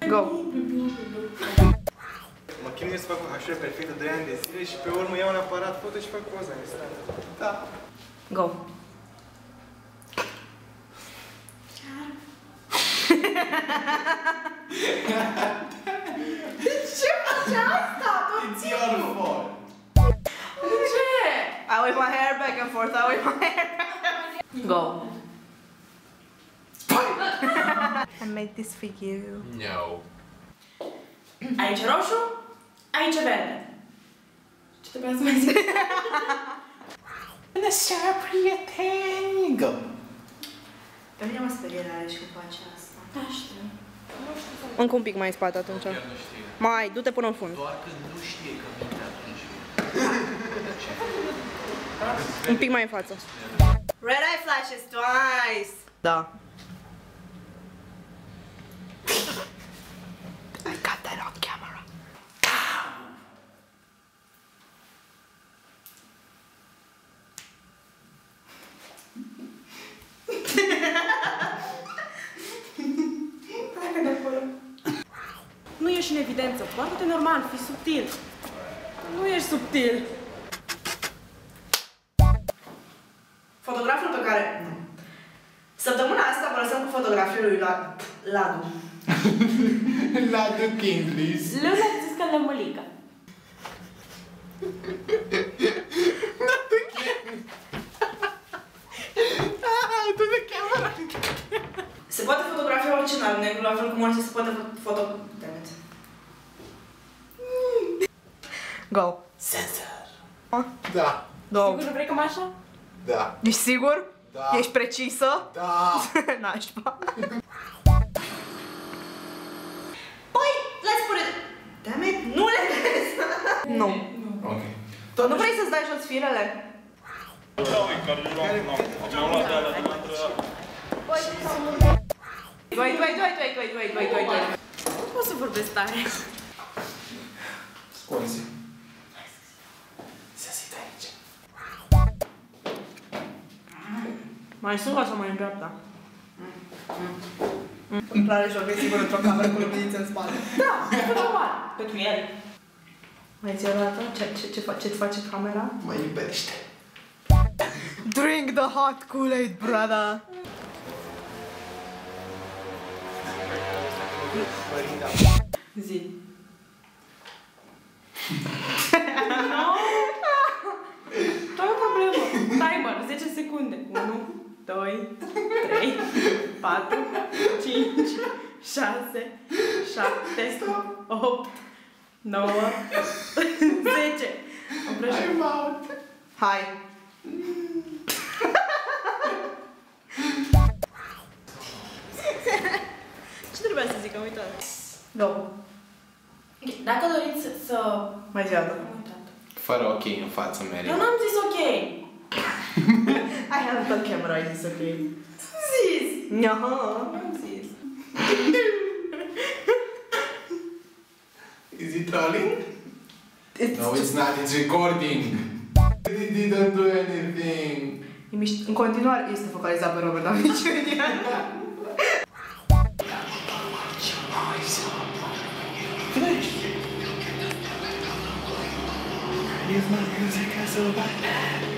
Go! Mă chinuie să fac o hașură perfectă 2 ani de zile și pe urmă iau un aparat foto și fac poza în stare. Da. Go! De ce faci asta? It's your fault. De ce? I wave my hair back and forth, I wave my hair back and forth. Go! I made this for you. No. Aici roșu, aici verde. Ce trebuia să mai zic? Bună seara, prieteni! Go! Pe mine mă sperie rare și cum face asta. Da, știu. Încă un pic mai în spate atunci. Chiar nu știe. Mai, du-te până în fund. Doar că nu știe că minte atunci. Un pic mai în față. Red eye flashes twice! Da. I got that on camera. Nu ești în evidență, poartă-te normal, fii subtil. Nu ești subtil. Fotograful pe care... Săptămâna asta vă lăsăm cu fotografia lui Ladu. Ladu Kindlis. Luna zis că lămălică. Se poate fotografia orice în alb negru, la fel cum orice se poate foto... Damn it. Go. Sensor. Da. Sigur nu vrei cam așa? Da. Ești sigur? Da. Ești precisă? Da. Nașpa. Păi, let's put it... Damn it, nu le vezi! Nu. Ok. Nu vrei să-ți dai jos firele? Wait. Nu pot să vorbesc tare. Scuze. Să zic aici. Mai sus sau mai în dreapta? Îmi place joc, e sigur într-o cameră cu luminiță în spate. Da, normal. Pentru el. Mai zi o dată? Ce-ți face camera? Mă iubește. Drink the hot Kool-Aid, brother! Zi. Nu? Tu ai o problemă. Timer, 10 secunde. 1, 2, 3, 4, 5, 6, 7, 8, 9, 10. Oprește. I'm out. Hai! Ce trebuia să zic? Am uitat. Go. Ok, dacă doriți să... Mai zi o dată. Am uitat. Fără ok în față, Eu mereu. n-am zis ok. I have the camera, I just okay. Zis. Aha. N-am zis. Is it rolling? No, it's not. It's recording. It didn't do anything. În continuare este focalizat pe Robert Downey Jr. Use my music as a weapon.